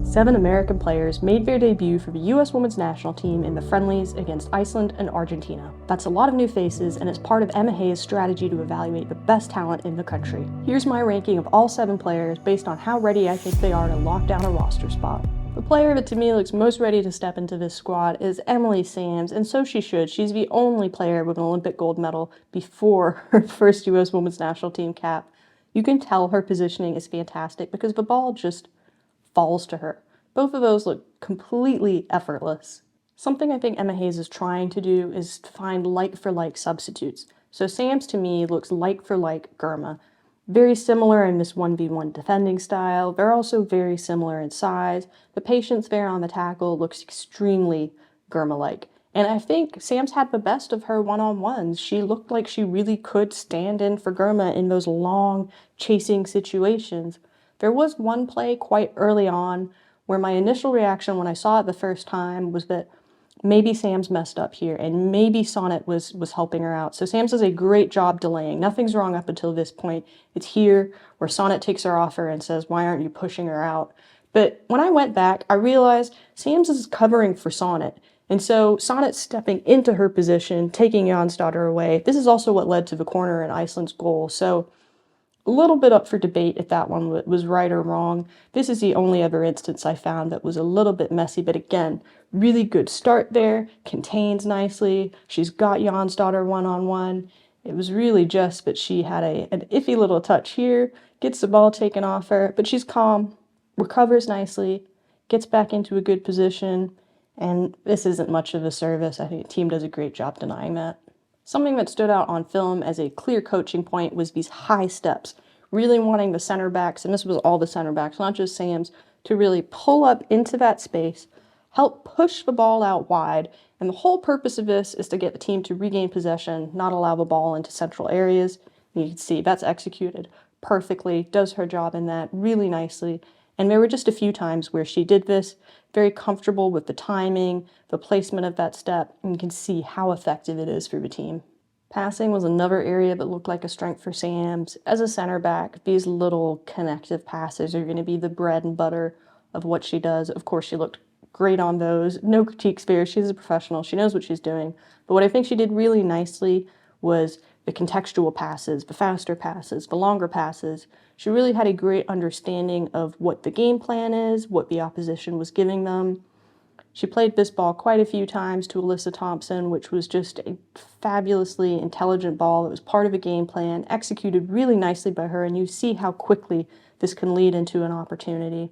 7 American players made their debut for the U.S. women's national team in the friendlies against Iceland and Argentina. That's a lot of new faces, and it's part of Emma Hayes' strategy to evaluate the best talent in the country. Here's my ranking of all 7 players based on how ready I think they are to lock down a roster spot. The player that to me looks most ready to step into this squad is Emily Sams, and so she should. She's the only player with an Olympic gold medal before her first U.S. women's national team cap. You can tell her positioning is fantastic because the ball just falls to her. Both of those look completely effortless. Something I think Emma Hayes is trying to do is to find like-for-like substitutes. So Sams to me looks like-for-like Girma. Very similar in this 1v1 defending style. They're also very similar in size. The patience there on the tackle looks extremely Girma-like. And I think Sams had the best of her one-on-ones. She looked like she really could stand in for Girma in those long chasing situations. There was one play quite early on where my initial reaction when I saw it the first time was that maybe Sams messed up here and maybe Sonnet was helping her out. So Sams does a great job delaying. Nothing's wrong up until this point. It's here where Sonnet takes her off her and says, "Why aren't you pushing her out?" But when I went back, I realized Sams is covering for Sonnet. And so Sonnet's stepping into her position, taking Jonsdottir away. This is also what led to the corner in Iceland's goal. So a little bit up for debate if that one was right or wrong. This is the only other instance I found that was a little bit messy, but again, really good start there, contains nicely. She's got Jonsdottir one-on-one. It was really just that she had an iffy little touch here, gets the ball taken off her, but she's calm, recovers nicely, gets back into a good position, and this isn't much of a service. I think the team does a great job denying that. Something that stood out on film as a clear coaching point was these high steps, really wanting the center backs, and this was all the center backs, not just Sams, to really pull up into that space, help push the ball out wide, and the whole purpose of this is to get the team to regain possession, not allow the ball into central areas. And you can see that's executed perfectly, does her job in that really nicely. And there were just a few times where she did this, very comfortable with the timing, the placement of that step, and you can see how effective it is for the team. Passing was another area that looked like a strength for Sams. As a center back, these little connective passes are going to be the bread and butter of what she does. Of course, she looked great on those. No critiques there. She's a professional. She knows what she's doing. But what I think she did really nicely was the contextual passes, the faster passes, the longer passes. She really had a great understanding of what the game plan is, what the opposition was giving them. She played this ball quite a few times to Alyssa Thompson, which was just a fabulously intelligent ball that was part of a game plan, executed really nicely by her, and you see how quickly this can lead into an opportunity.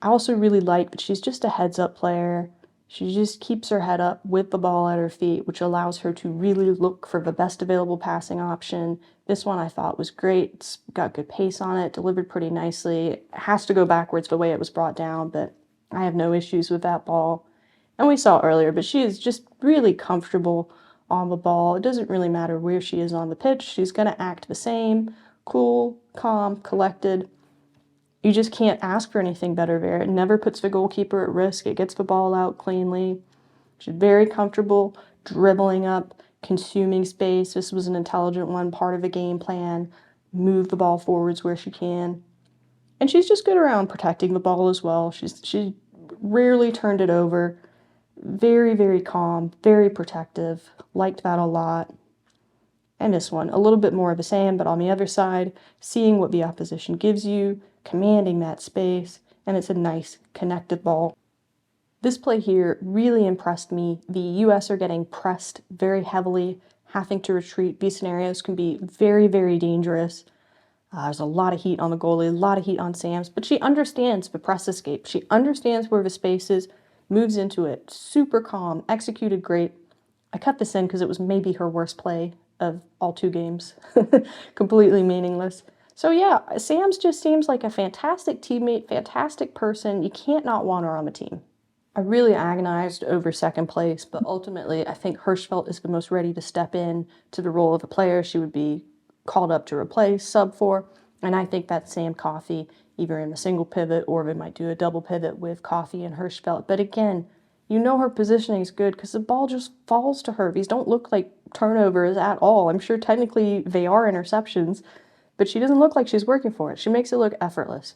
I also really like that she's just a heads-up player. She just keeps her head up with the ball at her feet, which allows her to really look for the best available passing option. This one I thought was great. It's got good pace on it, delivered pretty nicely. It has to go backwards the way it was brought down, but I have no issues with that ball. And we saw earlier, but she is just really comfortable on the ball. It doesn't really matter where she is on the pitch. She's going to act the same, cool, calm, collected. You just can't ask for anything better there. It never puts the goalkeeper at risk. It gets the ball out cleanly. She's very comfortable dribbling up, consuming space. This was an intelligent one, part of the game plan. Move the ball forwards where she can. And she's just good around protecting the ball as well. She rarely turned it over. Very, very calm, very protective. Liked that a lot. And this one, a little bit more of the same, but on the other side, seeing what the opposition gives you, commanding that space, and it's a nice connected ball. This play here really impressed me. The US are getting pressed very heavily, having to retreat. These scenarios can be very, very dangerous. There's a lot of heat on the goalie, a lot of heat on Sams, but she understands the press escape. She understands where the space is, moves into it, super calm, executed great. I cut this in because it was maybe her worst play of all 2 games. Completely meaningless. So yeah, Sams just seems like a fantastic teammate, fantastic person. You can't not want her on the team. I really agonized over second place, but ultimately I think Hershfelt is the most ready to step in to the role of a player she would be called up to replace, sub for, and I think that's Sam Coffey, either in a single pivot or they might do a double pivot with Coffey and Hershfelt. But again, you know her positioning is good because the ball just falls to her. These don't look like turnovers at all. I'm sure technically they are interceptions, but she doesn't look like she's working for it. She makes it look effortless.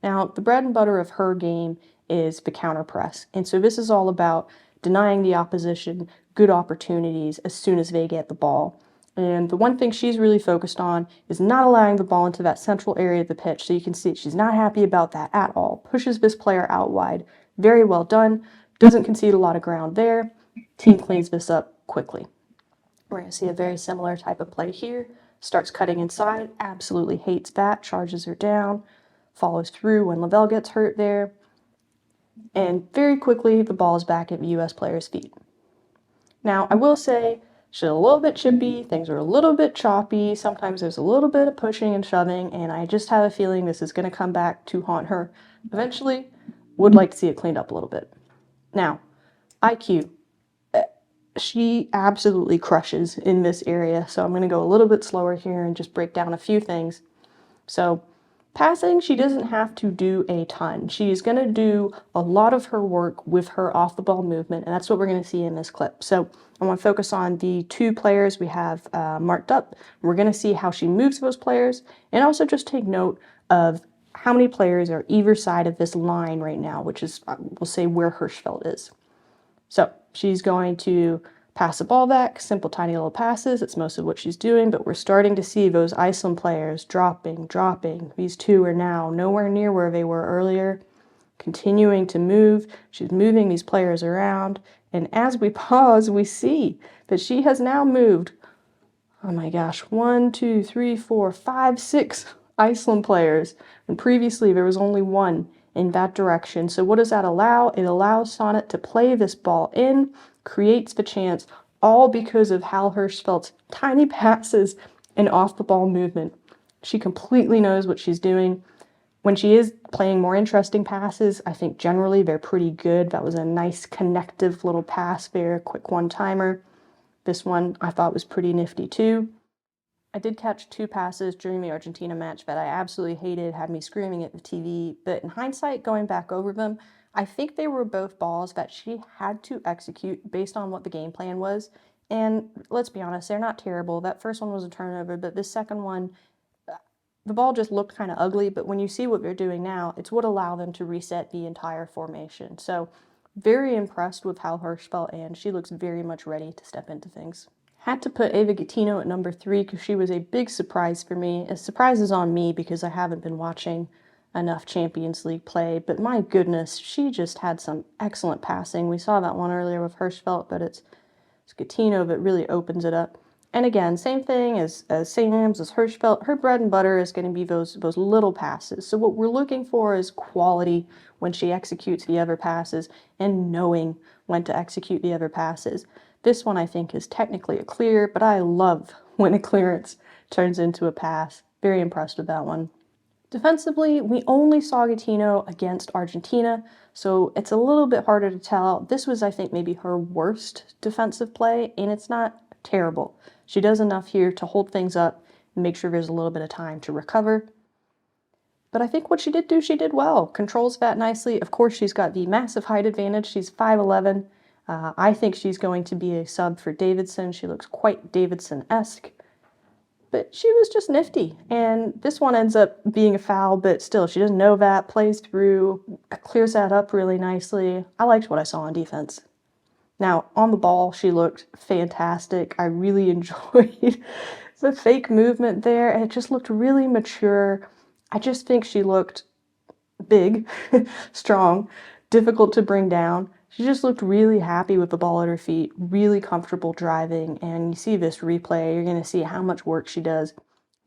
Now, the bread and butter of her game is the counter press. And so this is all about denying the opposition good opportunities as soon as they get the ball. And the one thing she's really focused on is not allowing the ball into that central area of the pitch. So you can see she's not happy about that at all. Pushes this player out wide. Very well done. Doesn't concede a lot of ground there. Team cleans this up quickly. We're going to see a very similar type of play here. Starts cutting inside. Absolutely hates that. Charges her down. Follows through when Lavelle gets hurt there. And very quickly, the ball is back at the U.S. player's feet. Now, I will say, she's a little bit chippy, things are a little bit choppy, sometimes there's a little bit of pushing and shoving, and I just have a feeling this is going to come back to haunt her eventually. Would like to see it cleaned up a little bit. Now, IQ. She absolutely crushes in this area, so I'm going to go a little bit slower here and just break down a few things. So, passing, she doesn't have to do a ton. She's going to do a lot of her work with her off-the-ball movement, and that's what we're going to see in this clip. So I want to focus on the two players we have marked up. We're going to see how she moves those players, and also just take note of how many players are either side of this line right now, which is, we'll say, where Hershfelt is. So she's going to pass the ball back, simple tiny little passes. It's most of what she's doing, but we're starting to see those Iceland players dropping. These two are now nowhere near where they were earlier, continuing to move. She's moving these players around, and as we pause, we see that she has now moved, oh my gosh, 1, 2, 3, 4, 5, 6 Iceland players, and previously there was only one in that direction. So what does that allow? It allows Sonnet to play this ball in, creates the chance, all because of Hal Hershfelt's tiny passes and off-the-ball movement. She completely knows what she's doing. When she is playing more interesting passes, I think generally they're pretty good. That was a nice connective little pass there, quick one-timer. This one I thought was pretty nifty too. I did catch two passes during the Argentina match that I absolutely hated, had me screaming at the TV, but in hindsight, going back over them, I think they were both balls that she had to execute based on what the game plan was, and let's be honest, they're not terrible. That first one was a turnover, but this second one, the ball just looked kind of ugly, but when you see what they're doing now, it's what allowed them to reset the entire formation. So, very impressed with Hal Hershfelt, and she looks very much ready to step into things. Had to put Eva Gaetino at number 3 because she was a big surprise for me. A surprise is on me because I haven't been watching enough Champions League play, but my goodness, she just had some excellent passing. We saw that one earlier with Hershfelt, but it's Gaetino that really opens it up. And again, same thing as Sam's, as Hershfelt. Her bread and butter is going to be those little passes. So what we're looking for is quality when she executes the other passes and knowing when to execute the other passes. This one I think is technically a clear, but I love when a clearance turns into a pass. Very impressed with that one. Defensively, we only saw Gaetino against Argentina, so it's a little bit harder to tell. This was, I think, maybe her worst defensive play, and it's not terrible. She does enough here to hold things up and make sure there's a little bit of time to recover. But I think what she did do, she did well. Controls that nicely. Of course, she's got the massive height advantage. She's 5'11". I think she's going to be a sub for Davidson. She looks quite Davidson-esque. But she was just nifty. And this one ends up being a foul, but still, she doesn't know that, plays through, clears that up really nicely. I liked what I saw on defense. Now, on the ball, she looked fantastic. I really enjoyed the fake movement there. It just looked really mature. I just think she looked big, strong, difficult to bring down. She just looked really happy with the ball at her feet, really comfortable driving, and you see this replay, you're going to see how much work she does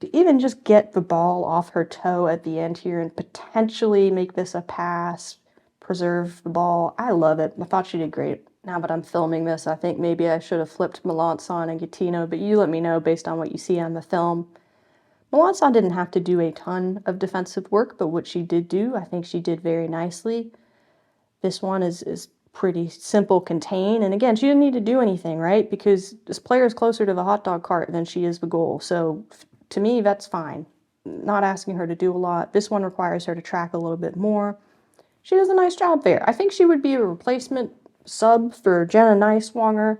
to even just get the ball off her toe at the end here and potentially make this a pass, preserve the ball. I love it. I thought she did great. Now that I'm filming this, I think maybe I should have flipped Malonson and Gaetino, but you let me know based on what you see on the film. Malonson didn't have to do a ton of defensive work, but what she did do, I think she did very nicely. This one is pretty simple contain, and again, she didn't need to do anything, right? Because this player is closer to the hot dog cart than she is the goal, so to me, that's fine. Not asking her to do a lot. This one requires her to track a little bit more. She does a nice job there. I think she would be a replacement sub for Jenna Neiswanger.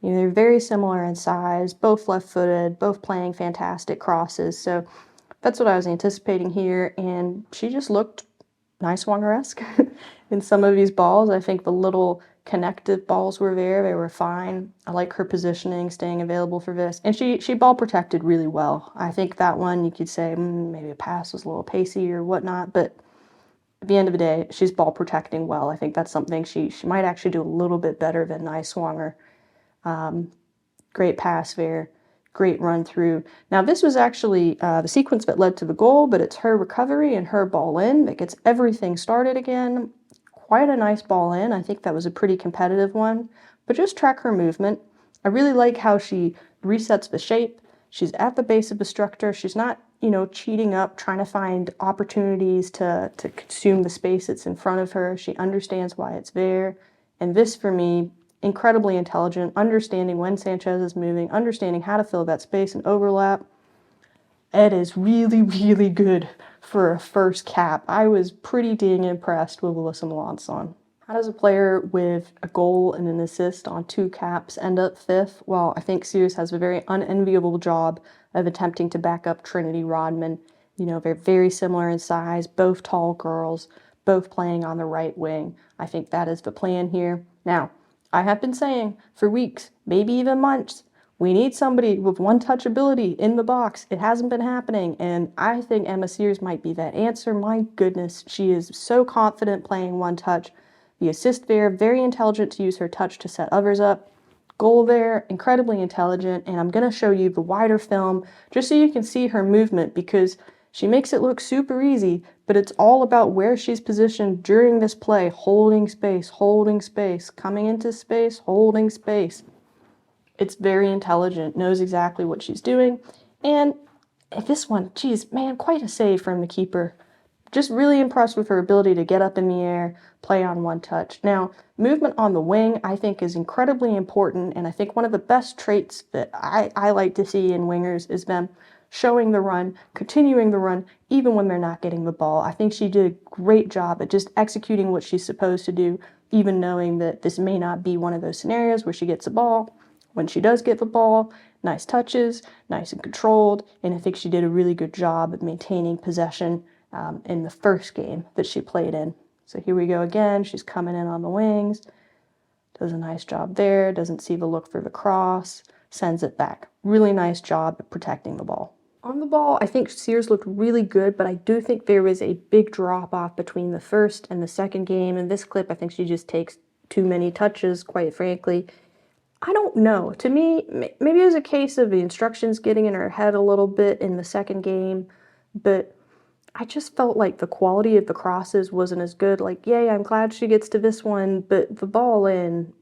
You know, they're very similar in size, both left-footed, both playing fantastic crosses, so that's what I was anticipating here, and she just looked Niswanger-esque in some of these balls. I think the little connective balls were there. They were fine. I like her positioning, staying available for this. And she ball protected really well. I think that one you could say maybe a pass was a little pacey or whatnot, but at the end of the day, she's ball protecting well. I think that's something she might actually do a little bit better than Niswanger. Great pass there. Great run through. Now this was actually the sequence that led to the goal, but it's her recovery and her ball in that gets everything started again. Quite a nice ball in. I think that was a pretty competitive one, but just track her movement. I really like how she resets the shape. She's at the base of the structure. She's not, cheating up, trying to find opportunities to consume the space that's in front of her. She understands why it's there. And this, for me, incredibly intelligent, understanding when Sanchez is moving, understanding how to fill that space and overlap. It is really, really good for a first cap. I was pretty dang impressed with Alyssa Malonson. How does a player with a goal and an assist on 2 caps end up 5th? Well, I think Sears has a very unenviable job of attempting to back up Trinity Rodman. They're very similar in size, both tall girls, both playing on the right wing. I think that is the plan here. Now, I have been saying for weeks, maybe even months, we need somebody with one-touch ability in the box. It hasn't been happening, and I think Emma Sears might be that answer. My goodness, she is so confident playing one-touch. The assist there, very intelligent to use her touch to set others up. Goal there, incredibly intelligent, and I'm going to show you the wider film just so you can see her movement, because she makes it look super easy, but it's all about where she's positioned during this play, holding space, coming into space, holding space. It's very intelligent, knows exactly what she's doing, and this one, geez, man, quite a save from the keeper. Just really impressed with her ability to get up in the air, play on one touch. Now, movement on the wing, I think, is incredibly important, and I think one of the best traits that I like to see in wingers is them showing the run, continuing the run, even when they're not getting the ball. I think she did a great job at just executing what she's supposed to do, even knowing that this may not be one of those scenarios where she gets the ball. When she does get the ball, nice touches, nice and controlled, and I think she did a really good job at maintaining possession in the first game that she played in. So here we go again. She's coming in on the wings, does a nice job there, doesn't see the look for the cross, sends it back. Really nice job at protecting the ball. On the ball, I think Sears looked really good, but I do think there was a big drop-off between the first and the second game. In this clip, I think she just takes too many touches, quite frankly. I don't know. To me, maybe it was a case of the instructions getting in her head a little bit in the second game, but I just felt like the quality of the crosses wasn't as good. Like, yay, I'm glad she gets to this one, but the ball in,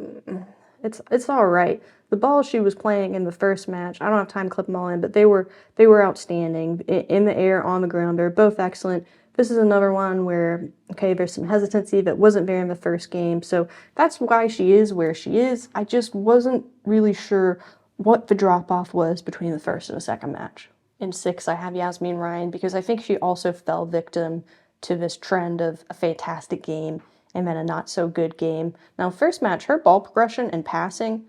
it's all right. The balls she was playing in the first match, I don't have time to clip them all in, but they were outstanding. In the air, on the ground, they're both excellent. This is another one where, okay, there's some hesitancy that wasn't there in the first game, so that's why she is where she is. I just wasn't really sure what the drop-off was between the first and the second match. In 6, I have Yazmeen Ryan because I think she also fell victim to this trend of a fantastic game and then a not-so-good game. Now, first match, her ball progression and passing,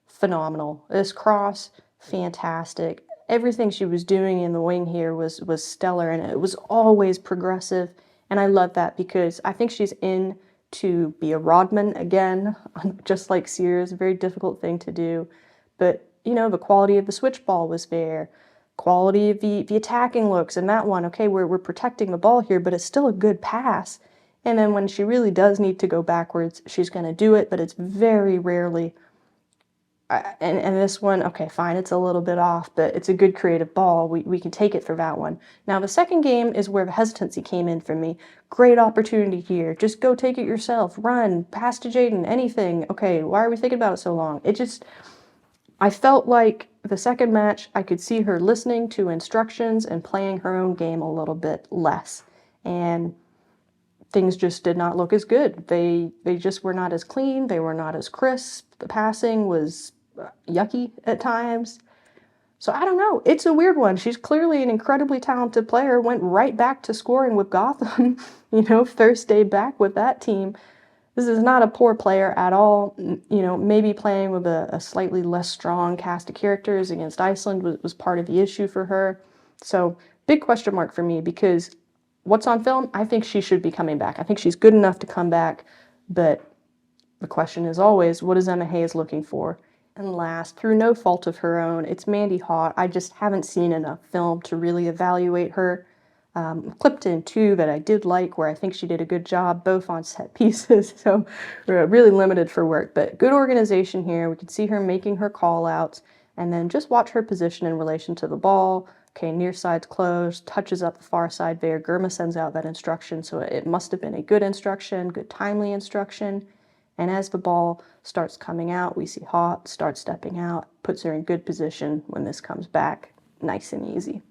phenomenal. This cross, fantastic. Everything she was doing in the wing here was stellar, and it was always progressive, and I love that because I think she's in to be a Rodman again, just like Sears, a very difficult thing to do, but, the quality of the switch ball was there, quality of the attacking looks, and that one, okay, we're protecting the ball here, but it's still a good pass, and then when she really does need to go backwards, she's going to do it, but it's very rarely. And this one, okay, fine, it's a little bit off, but it's a good creative ball. We can take it for that one. Now, the second game is where the hesitancy came in for me. Great opportunity here. Just go take it yourself. Run. Pass to Jaden. Anything. Okay, why are we thinking about it so long? I felt like the second match, I could see her listening to instructions and playing her own game a little bit less. And things just did not look as good. They just were not as clean. They were not as crisp. The passing was yucky at times. So I don't know. It's a weird one. She's clearly an incredibly talented player, went right back to scoring with Gotham, first day back with that team. This is not a poor player at all. Maybe playing with a slightly less strong cast of characters against Iceland was part of the issue for her. So big question mark for me, because what's on film, I think she should be coming back. I think she's good enough to come back, but the question is always, what is Emma Hayes looking for? And last, through no fault of her own, it's Mandy Haught. I just haven't seen enough film to really evaluate her. Clipped in two that I did like, where I think she did a good job, both on set pieces, so we're really limited for work, but good organization here. We can see her making her call outs, and then just watch her position in relation to the ball. Okay, near side's closed, touches up the far side there. Girma sends out that instruction, so it must have been a good instruction, good timely instruction. And as the ball starts coming out, we see Haught start stepping out, puts her in good position when this comes back, nice and easy.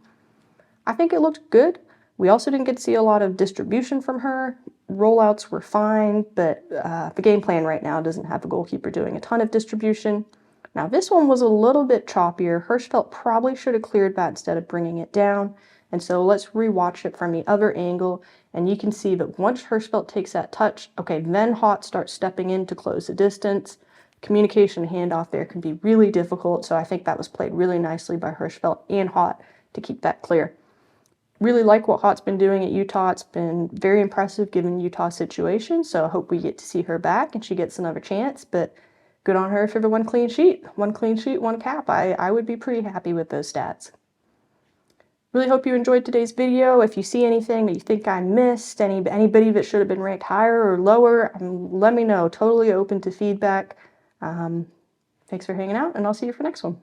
I think it looked good. We also didn't get to see a lot of distribution from her. Rollouts were fine, but the game plan right now doesn't have a goalkeeper doing a ton of distribution. Now this one was a little bit choppier. Hershfelt probably should have cleared that instead of bringing it down. And so let's rewatch it from the other angle, and you can see that once Hershfelt takes that touch, okay, then Haught starts stepping in to close the distance. Communication handoff there can be really difficult, so I think that was played really nicely by Hershfelt and Haught to keep that clear. Really like what Haught's been doing at Utah. It's been very impressive given Utah's situation, so I hope we get to see her back and she gets another chance, but good on her for the one clean sheet. One clean sheet, one cap. I would be pretty happy with those stats. Really hope you enjoyed today's video. If you see anything that you think I missed, anybody that should have been ranked higher or lower, let me know. Totally open to feedback. Thanks for hanging out, and I'll see you for next one.